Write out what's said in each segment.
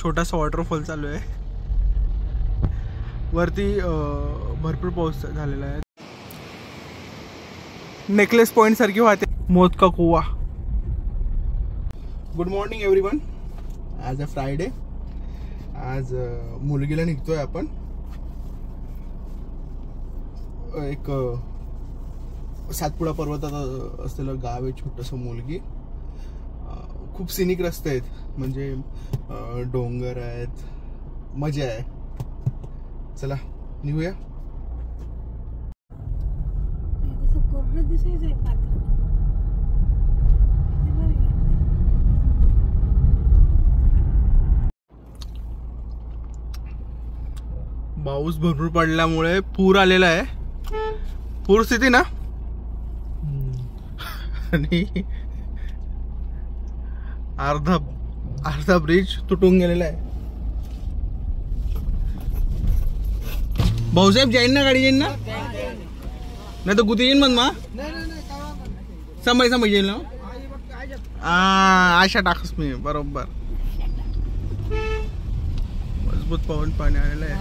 छोटासा वॉटरफॉल चालू आहे वरती, भरपूर पाऊस झालेला आहे. नेकलेस पॉइंट सारखी वाहते मौत का कुवा. Good morning everyone. आज अ फ्रायडे. आज मुलगीला निघतोय आपण. एक सातपुडा पर्वतात असलेलं गाव आहे, छोटंसं मुलगी. खूप सिनिक रस्ते आहेत, म्हणजे डोंगर आहेत, मजा आहे. चला निघूया. पाऊस भरपूर पडल्यामुळे पूर आलेला आहे. पूर स्थिती ना. आणि अर्धा ब्रिज तुटून गेलेला आहे. भाऊसाहेब जाईन ना, गाडी जाईन ना, नाही तर गुती येईन. मग समज येईल ना. आशा टाकस मी बरोबर. मजबूत पवन पाणी आलेलं आहे.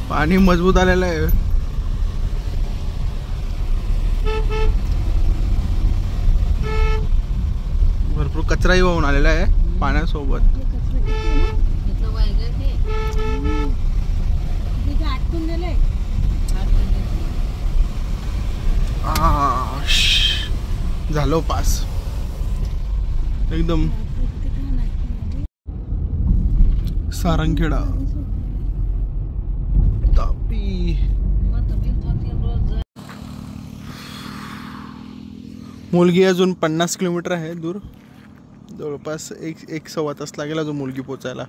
पाणी मजबूत आलेलं आहे. भरपूर कचराही वाहून आलेला आहे पाण्यासोबत. झालो पास एकदम. सारंगखेडा तापी. मुलगी अजून 50 किलोमीटर आहे दूर. जवळपास एक सव्वा तास लागेल अजून मुलगी पोचायला.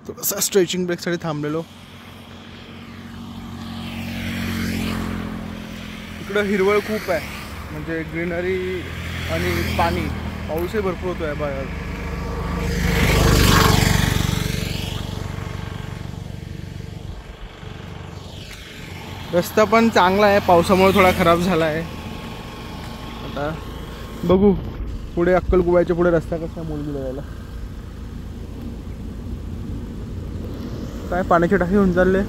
थोडासा स्ट्रेचिंग ब्रेकसाठी थांबलेलो. इकडं हिरवळ खूप आहे, म्हणजे ग्रीनरी आणि पाणी. पाऊसही भरपूर होतो आहे बाहेर. रस्ता पण चांगला आहे, पावसामुळे थोडा खराब झाला आहे. आता बघू पुढे अक्कलकुव्याच्या पुढे रस्ता कसा मुलगीला यायला. काय पाण्याची टाकी होऊन चालले.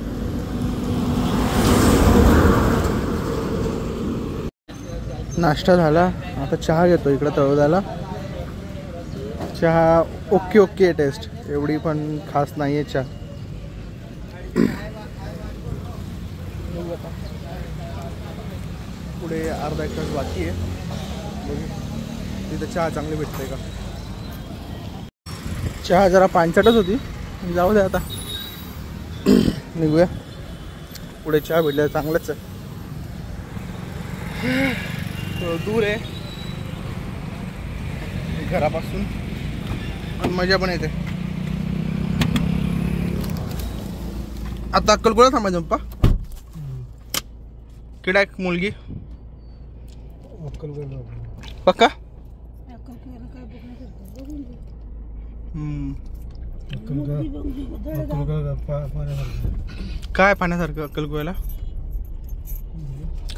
नाश्ता झाला, आता चहा घेतो इकडं तळोद्याला. चहा ओके टेस्ट, एवढी पण खास नाही आहे चहा. पुढे अर्धा एक तास बाकी आहे. तिथं चहा चांगली भेटते का. चहा जरा पानचटच होती, जाऊ दे आता. निघूया. पुढे चहा भेटल्या चांगलंच आहे. दूर आहे घरापासून, पण मजा पण येते. आता अक्कलकोला थांबायचं पप्पा. किडा एक मुलगी पक्का. काय पाण्यासारखं अक्कलकोव्याला.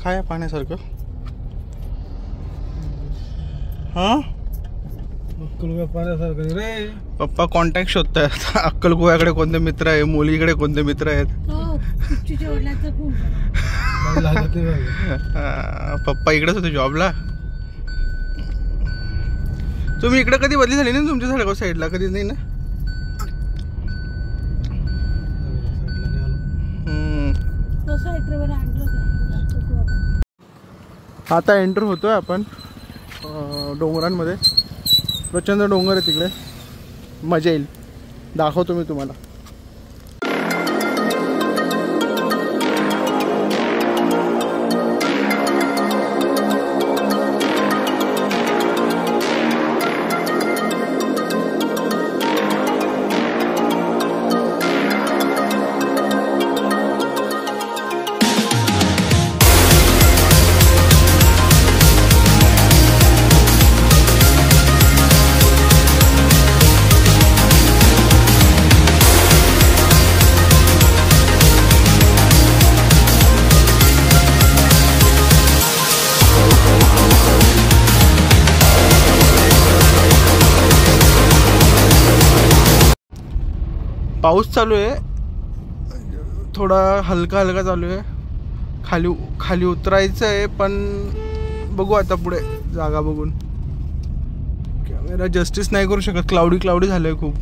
काय पाण्यासारखं. हा पाण्यासारखं रे. पप्पा कॉन्टॅक्ट शोधतायत. अक्कलकोव्याकडे कोणते मित्र आहे, मुलीकडे कोणते मित्र आहेत. पप्पा इकडेच होते जॉबला. तुम्ही इकडे कधी बदली झाली ना तुमच्या साडगाव साईडला. कधीच नाही ना. आता एंटर होतोय आपण डोंगरांमध्ये. प्रचंड डोंगर आहे तिकडे, मजा येईल. दाखवतो मी तुम्हाला. पाऊस चालू आहे, थोडा हलका हलका चालू आहे. खाली खाली उतरायचं आहे, पण बघू आता पुढे जागा बघून. कॅमेरा जस्टिस नाही करू शकत, क्लाउडी क्लाउडी झालं आहे खूप.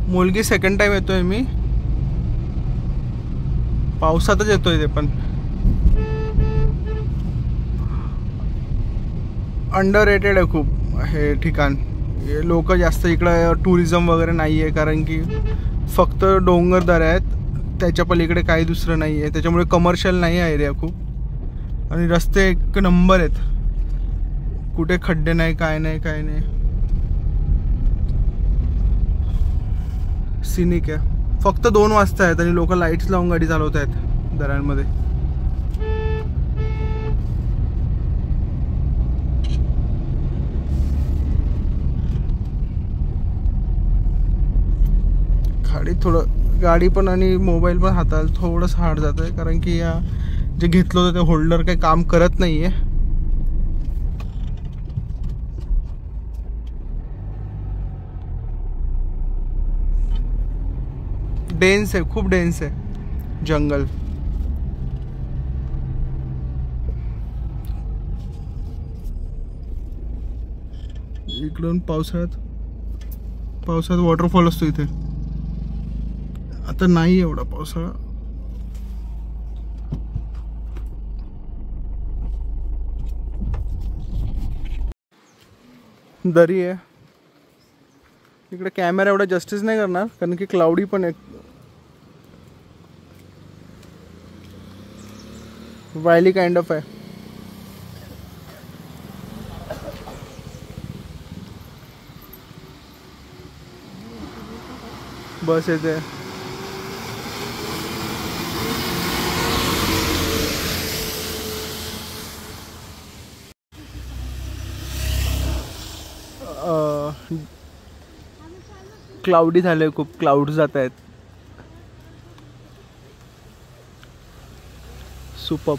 मुलगी सेकंड टाइम येतोय मी, पावसातच येतोय ते पण. अंडर रेटेड आहे खूप हे ठिकाण. लोक जास्त इकडं टुरिझम वगैरे नाही आहे, कारण की फक्त डोंगरदऱ्या आहेत, त्याच्या पलीकडे काही दुसरं नाही आहे. त्याच्यामुळे कमर्शियल नाही आहे एरिया खूप. आणि रस्ते एक नंबर आहेत, कुठे खड्डे नाही, काय नाही काय नाही. सिनिक आहे. फक्त 2 वाजता आहेत आणि लोक लाईट्स लावून गाडी चालवत आहेत दऱ्यांमध्ये. गाडी पण आणि मोबाईल पण हाताळायला थोडंसं हार्ड जात आहे, कारण की या जे घेतलं होतं ते होल्डर काही काम करत नाही आहे. डेन्स आहे, खूप डेन्स आहे जंगल. इकडून पावसाळ्यात वॉटरफॉल असतो इथे. आता नाही एवढा पावसाळा. दरी आहे इकडे. कॅमेरा एवढा जस्टिस नाही करणार, कारण की क्लाउडी पण आहे. वायली काइंड ऑफ आहे. बस येते. क्लाउडी झाले, खूप क्लाउड जात आहेत. सुपर.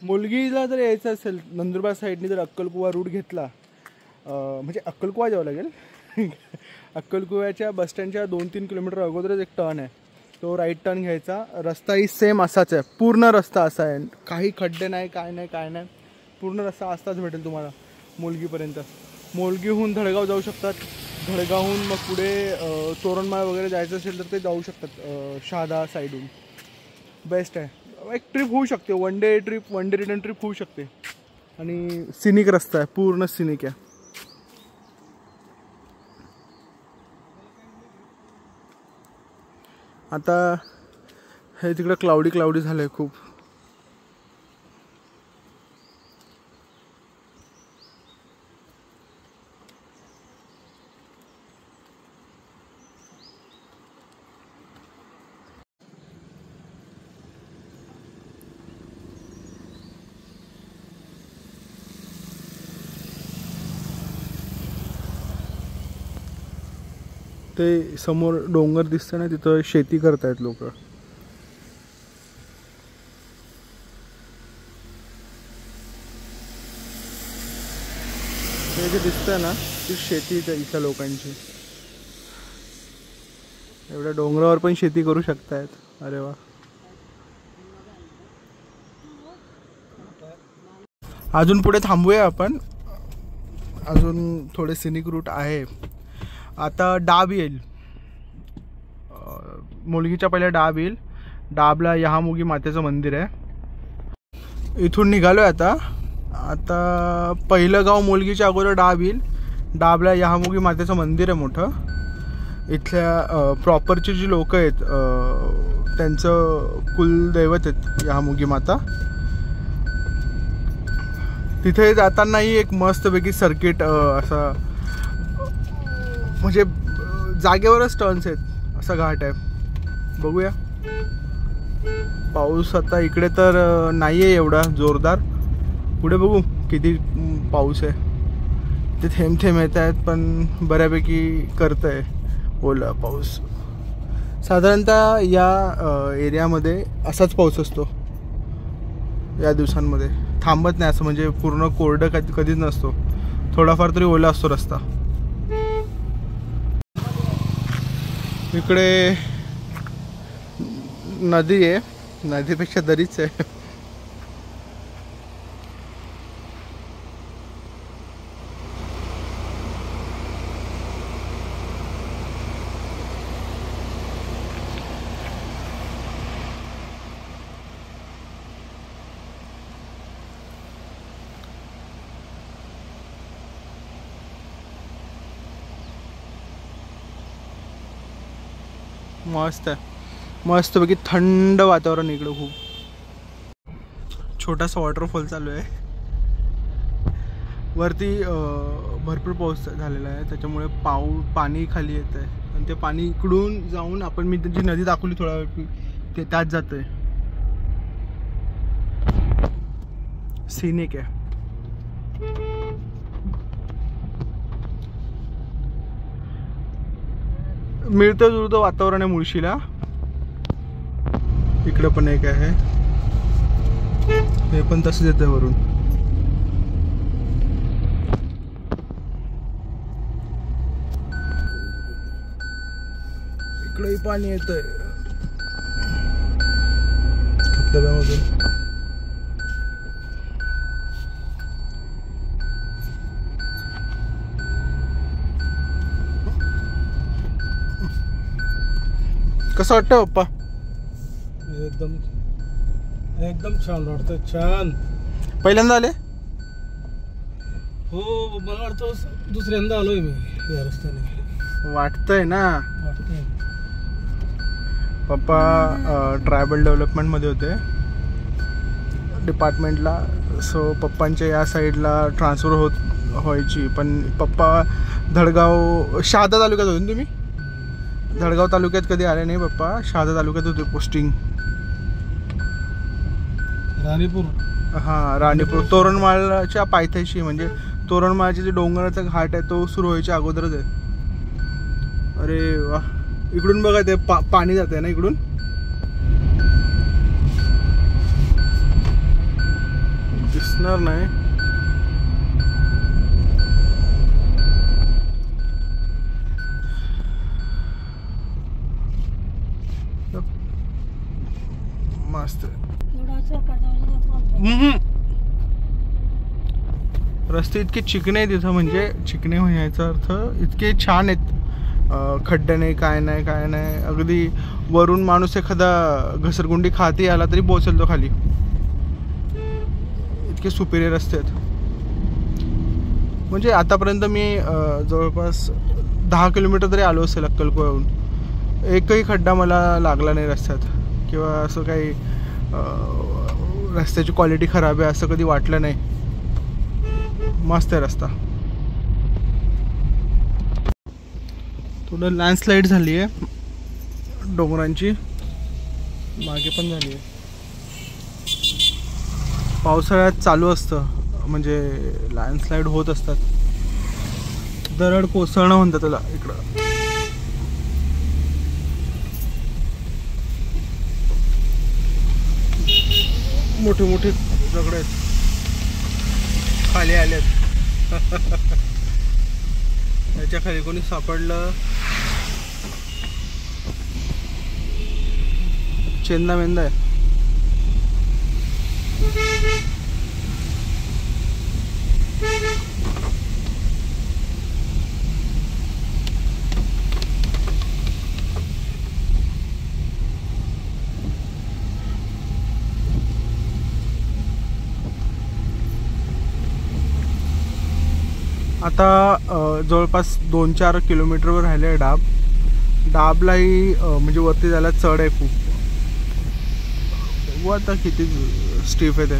मुलगीला जर यायचं असेल नंदुरबार साईडने, जर अक्कलकुवा रूट घेतला, म्हणजे अक्कलकुवा जावं लागेल. अक्कलकुव्याच्या बसस्टँडच्या 2-3 किलोमीटर अगोदरच एक टर्न आहे, तो राईट टर्न घ्यायचा. रस्ताही सेम असाच आहे, पूर्ण रस्ता असा आहे, काही खड्डे नाही, काय नाही काय नाही. पूर्ण रस्ता असाच भेटेल तुम्हाला मुलगीपर्यंत. मुलगीहून धडगाव जाऊ शकतात, धडगावहून मग पुढे तोरणमाळ वगैरे जायचं असेल तर ते जाऊ शकतात शहादा साईडहून. बेस्ट आहे, एक ट्रिप होऊ शकते, वन डे रिटर्न ट्रिप होऊ शकते. आणि सिनिक रस्ता आहे, पूर्ण सिनिक आहे. आता हे तिकडं क्लाउडी झालं आहे खूप. ते समोर डोंगर दिसतं ना, तिथं शेती करतायत लोक. हे जे दिसतंय ना, ती शेती इथल्या लोकांची. एवढ्या डोंगरावर पण शेती करू शकतायत. अरे वा. अजून पुढे थांबूया आपण, अजून थोडे सिनिक रूट आहे. आता डाब येईल, मुलगीच्या पहिल्या डाब येईल. डाबला यहामुगी मातेचं मंदिर आहे. इथून निघालो आहे आता पहिलं गाव मुलगीच्या अगोदर डाब येईल. डाबला यहामुगी मातेचं मंदिर आहे मोठं. इथल्या प्रॉपरची जी लोक आहेत त्यांचं कुलदैवत आहेत यहामुगी माता. तिथे जातानाही एक मस्तपैकी सर्किट असा म्हणजे जागेवरच टर्न्स आहेत असा घाट आहे. बघूया. पाऊस आता इकडे तर नाही आहे एवढा जोरदार. पुढे बघू किती पाऊस आहे. ते थेंब थेंब येत आहेत पण बऱ्यापैकी करत आहे ओला पाऊस. साधारणतः या एरियामध्ये असाच पाऊस असतो या दिवसांमध्ये. थांबत नाही असं म्हणजे पूर्ण कोरडं कधीच नसतो. थोडाफार तरी ओला असतो रस्ता. इकडे नदी आहे. नदीपेक्षा दरीच आहे. मस्त आहे. मस्तपैकी थंड वातावरण इकडं. खूप छोटासा वॉटरफॉल चालू आहे. वरती भरपूर पाऊस झालेला आहे त्याच्यामुळे पाणी खाली येत आहे आणि ते पाणी इकडून जाऊन आपण मी जी नदी दाखवली थोडा वेळ ते त्यात जात आहे. सिनिक आहे. मिळतं जुळतं वातावरण आहे मुळशीला. इकडे पण एक आहे. हे पण तसंच येतं वरून. इकडेही पाणी येतंय धबधब्यामधून. कसं वाटतं पप्पा? एकदम एकदम छान वाटतं. छान. पहिल्यांदा आले? हो मला वाटतं दुसऱ्यांदा आलोय मी या रस्त्याने. वाटतंय ना. वाटतंय. पप्पा ट्रायबल डेव्हलपमेंटमध्ये होते डिपार्टमेंटला. सो पप्पांच्या या साईडला ट्रान्सफर व्हायची. पण पप्पा धडगाव शहादा तालुक्यात होते ना तुम्ही? धडगाव तालुक्यात कधी आले नाही पप्पा. शहादा तालुक्यात होते पोस्टिंग. राणीपूर. हां राणीपूर. तोरणमाळच्या पायथ्याशी म्हणजे तोरणमाळचे जे डोंगराचा घाट आहे तो सुरू व्हायच्या अगोदरच आहे. अरे वा. इकडून बघा ते पाणी जात आहे ना इकडून. दिसणार नाही. मस्त. रस्ते इतके चिकणे आहेत तिथं. म्हणजे चिकणे याचा अर्थ इतके छान आहेत. खड्डे नाही काय नाही काय नाही. अगदी वरून माणूस एखादा घसरगुंडी खाती आला तरी पोहोचेल तो खाली. इतके सुपेरे रस्ते आहेत. म्हणजे आतापर्यंत मी जवळपास 10 किलोमीटर तरी आलो असेल अक्कलकोव्याहून. एकही खड्डा मला लागला नाही रस्त्यात किंवा असं काही रस्त्याची क्वालिटी खराब आहे असं कधी वाटलं नाही. मस्त आहे रस्ता. थोडं लँडस्लाईड झाली आहे डोंगरांची. मागे पण झाली आहे. पावसाळ्यात चालू असतं म्हणजे लँडस्लाईड होत असतात. दरड कोसळणं म्हणतात त्याला इकडं. मोठे मोठे दगड आहेत खाली आलेत. त्याच्या खाली कोणी सापडलं चेंदा मेंदा आहे. आता जवळपास 2-4 किलोमीटरवर राहिले आहे डाब. डाबलाही म्हणजे वरती जायला चढ आहे खूप. बघू आता किती स्टीफ आहे ते.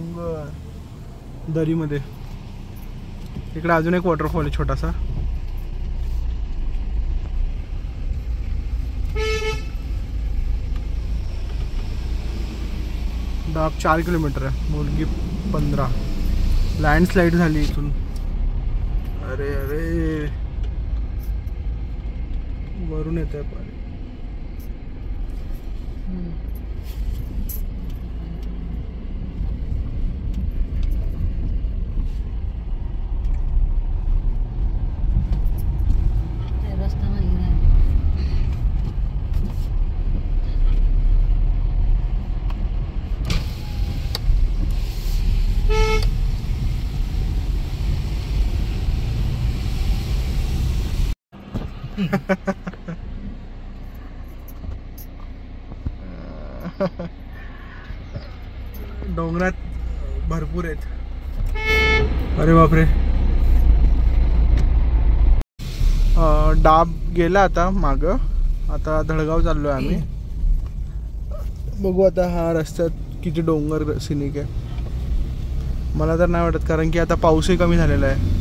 डोंगर दरीमध्ये. इकडे अजून एक वॉटरफॉल आहे छोटासा. डाब 4 किलोमीटर आहे, मुलगी 15. लँडस्लाईड झाली इथून. अरे अरे वरून येत आहे पाणी. डोंगरात भरपूर आहेत. अरे बापरे. डाब गेला आता माग. आता धडगाव चाललोय आम्ही. बघू आता हा रस्त्यात किती डोंगर सिनिक आहे. मला तर नाही वाटत, कारण की आता पाऊसही कमी झालेला आहे.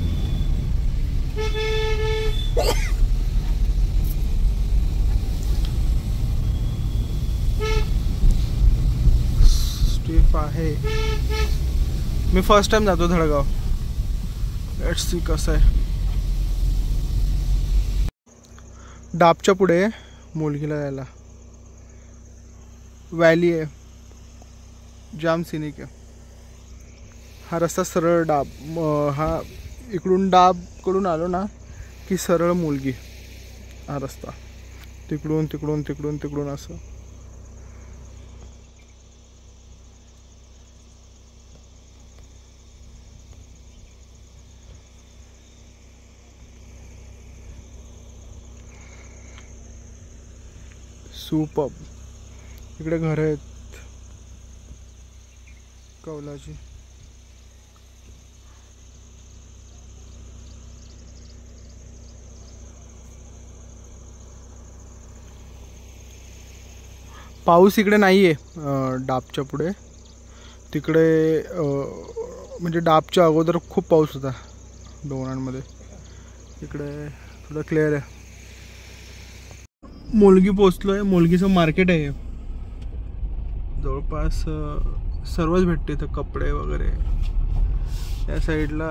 आहे. मी फर्स्ट टाइम जातो धडगाव. लेट्स सी कसं आहे. डाबच्या पुढे मुलगीला जायला व्हॅली आहे, जाम सिनिक आहे. हा रस्ता सरळ डाब, हा इकडून डाब कडून आलो ना की सरळ मुलगी. हा रस्ता तिकडून तिकडून तिकडून तिकडून असं. सुपर्ब. इकडे घर आहेत कौलाची. पाऊस इकडे नाहीये डाबच्या पुढे. तिकडे म्हणजे डाबच्या अगोदर खूप पाऊस होता डोंगरांमध्ये. इकडे थोडं क्लिअर आहे. मुलगी पोचलोय. मुलगीचं मार्केट आहे जवळपास. सर्वच भेटते इथं, कपडे वगैरे. त्या साईडला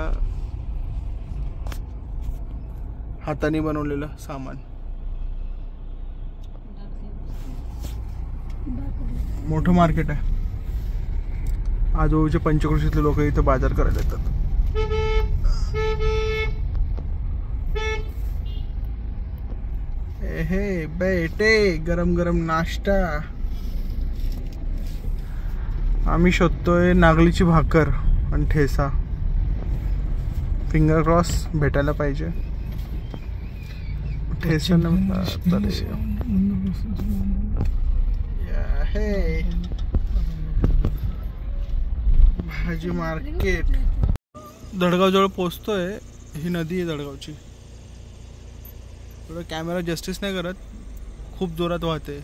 हाताने बनवलेलं सामान. मोठं मार्केट आहे. आजूबाजूचे पंचक्रोशीतले लोक इथं बाजार करायला येतात. हे बेटे गरम गरम नाश्ता. आम्ही शोधतोय नागलीची भाकर आणि ठेसा. फिंगर क्रॉस भेटायला पाहिजे. ठेसा हे भाजी मार्केट. धडगाव जवळ पोचतोय. ही नदी आहे धडगावची. थोडं कॅमेरा जस्टिस नाही करत, खूप जोरात वाहते.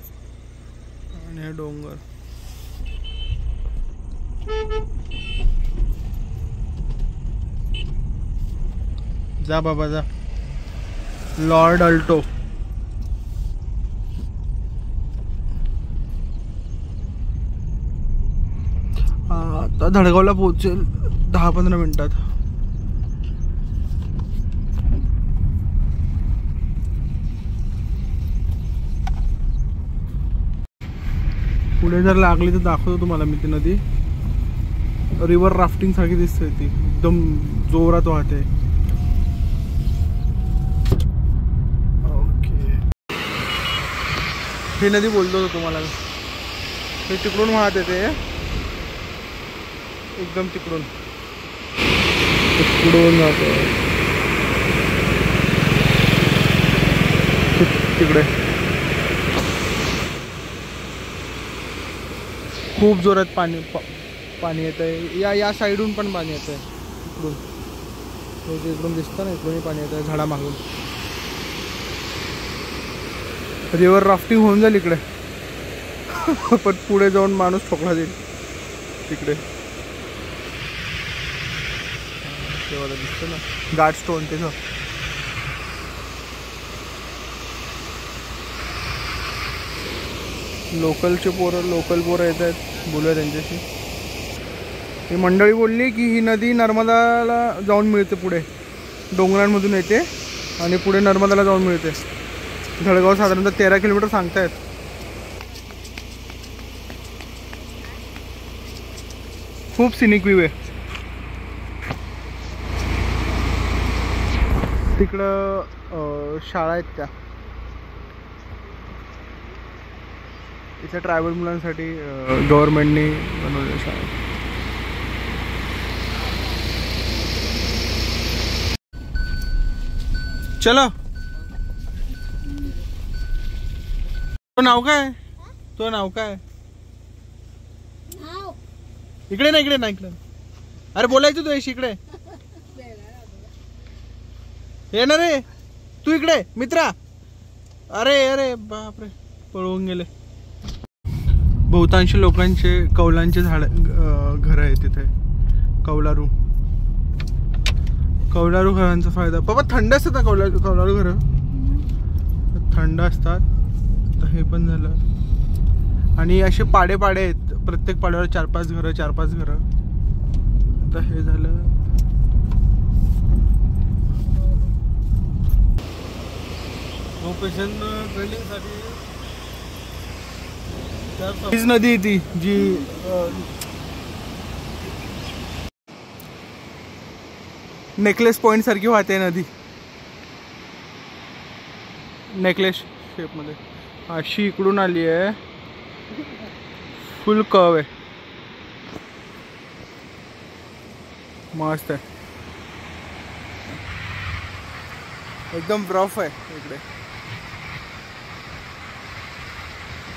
आणि हे डोंगर. जा बाबा जा. Lord Alto. आता धडगावला पोहोचेल 10-15 मिनिटात. पुढे जर लागली तर दाखवतो तुम्हाला मी ती नदी. रिव्हर राफ्टिंग सारखी दिसते ती. एकदम जोरात वाहते. ओके. ही नदी बोलतो होतो तुम्हाला. हे तिकडून वाहते ते. एकदम तिकडून जातो तिकडे. खूप जोरात पाणी येत आहे. या साईडून पण पाणी येत आहे. इकडून दिसतं ना, इकडूनही पाणी येत आहे झाडामागून. रिव्हर राफ्टिंग होऊन जाईल इकडे. पण पुढे जाऊन माणूस ठोकला जाईल तिकडे. तेव्हा दिसतं ना गार्ड स्टोन तिथं. लोकल पोरं येत आहेत, बोलूया त्यांच्याशी. ही मंडळी बोलली की ही नदी नर्मदाला जाऊन मिळते, पुढे डोंगरांमधून येते आणि पुढे नर्मदाला जाऊन मिळते. धडगाव साधारणतः 13 किलोमीटर सांगतायत. खूप सिनिक व्ह्यू आहे तिकडं. शाळा आहेत त्या इथल्या ट्रायबल मुलांसाठी गव्हर्नमेंटने बनवलेल्या शाळा. चलो, तो नाव काय? तो नाव काय? इकडे ना, इकडे ना, इकडे. अरे बोलायचं तू येशी इकडे. ये ना रे तू इकडे मित्रा. अरे अरे बापरे, पळवून गेले. बहुतांश लोकांचे कौलांचे झाड घर आहे तिथे. कौलारू घरांचा फायदा. बाबा थंड असतात ना कौलारू घर, थंड असतात. तर हे पण झालं. आणि असे पाडे आहेत, प्रत्येक पाड्यावर 4-5 घरं. आता हे झालं. प्रोफेशन ट्रेनिंगसाठी हीच नदी ती जी नेकलेस पॉइंट सारखी वाहते नदी, नेकलेस शेप मध्ये. अशी इकडून आली आहे, फुल कर्व आहे, मस्त आहे, एकदम रफ आहे इकडे.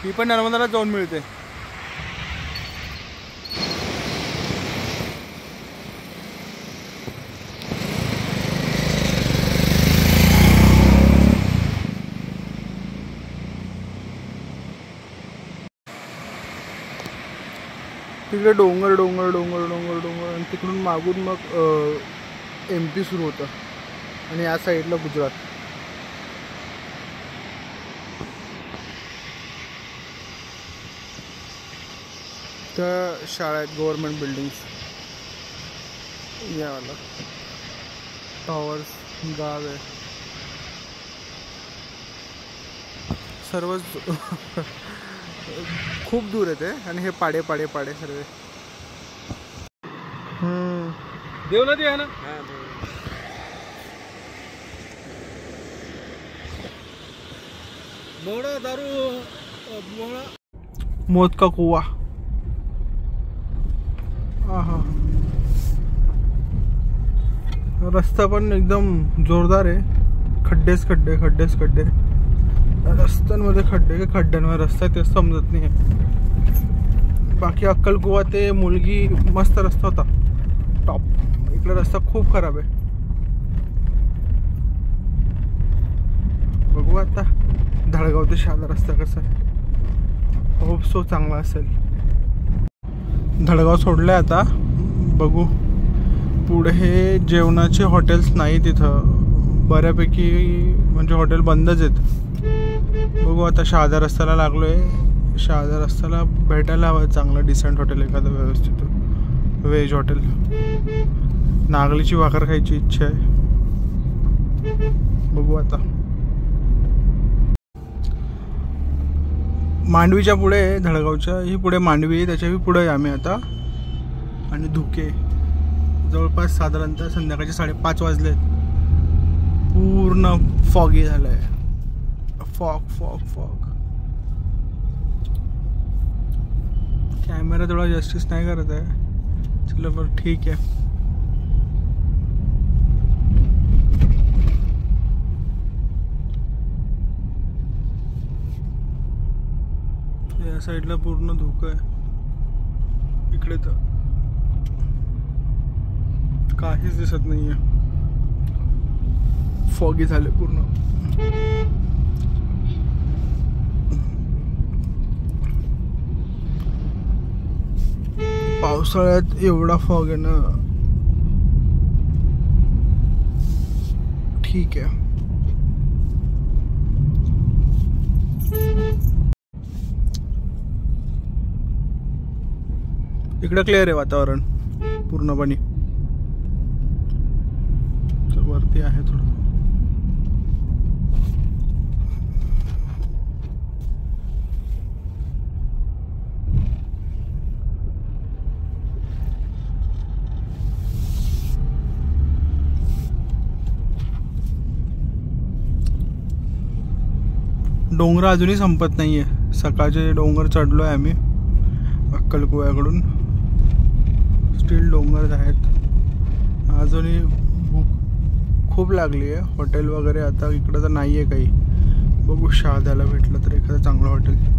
ही पण नर्मदाला जाऊन मिळते. तिकडे डोंगर आणि तिकडून मागून मग MP सुरू होतं आणि या साईडला गुजरात. त्या शाळा आहेत, गव्हर्नमेंट बिल्डिंग्स, याला टॉवर्स, गाव आहे, सर्वच खूप दूर आहे ते. आणि हे पाडे सर्व. देव नदी आहे ना. मोडा दारू मोडा मौत का कुआ. रस्ता पण एकदम जोरदार आहे. खड्डेच खड्डे. रस्त्यांमध्ये खड्डे का खड्ड्यांवर रस्ता ते समजत नाही. बाकी अक्कलकुवा ते मुलगी मस्त रस्ता होता, टॉप. इकडे रस्ता खूप खराब आहे. बघू आता धडगाव ते शहादा रस्ता कसा आहे. होप सो चांगला असेल. धडगाव सोडलंय आता. बघू पुढे हे जेवणाचे हॉटेल्स नाही तिथं बऱ्यापैकी, म्हणजे हॉटेल बंदच आहेत. बघू आता शहादा रस्त्याला लागलोय. शहादा रस्त्याला भेटायला हवं चांगलं डिसेंट हॉटेल, एखादं व्यवस्थित व्हेज हॉटेल. नागलीची भाकर खायची इच्छा आहे. बघू आता. मांडवीच्या पुढे, धडगावच्या ही पुढे मांडवी, त्याच्या पुढे आम्ही आता. आणि धुके जवळपास साधारणतः संध्याकाळचे 5:30 वाजले. पूर्ण फॉगी झालंय. फॉग. कॅमेरा थोडा जस्टिस नाही करत आहे. चलो बरं ठीक आहे. या साईडला पूर्ण धुकं आहे. इकडे तर काहीच दिसत नाहीये. फॉगी झाले पूर्ण. पावसाळ्यात एवढा फॉग आहे ना, ठीक आहे. इकडं क्लिअर आहे वातावरण पूर्णपणे. तर वरती आहे थोडं. डोंगर अजूनही संपत नाहीये. सकाळचे डोंगर चढलोय आम्ही अक्कलकुव्याकडून. स्टील डोंगर आहेत. अजूनही भूक खूप लागली आहे. हॉटेल वगैरे आता इकडं तर नाही आहे काही. बघू शहाद्याला भेटलं तर एखादं चांगलं हॉटेल.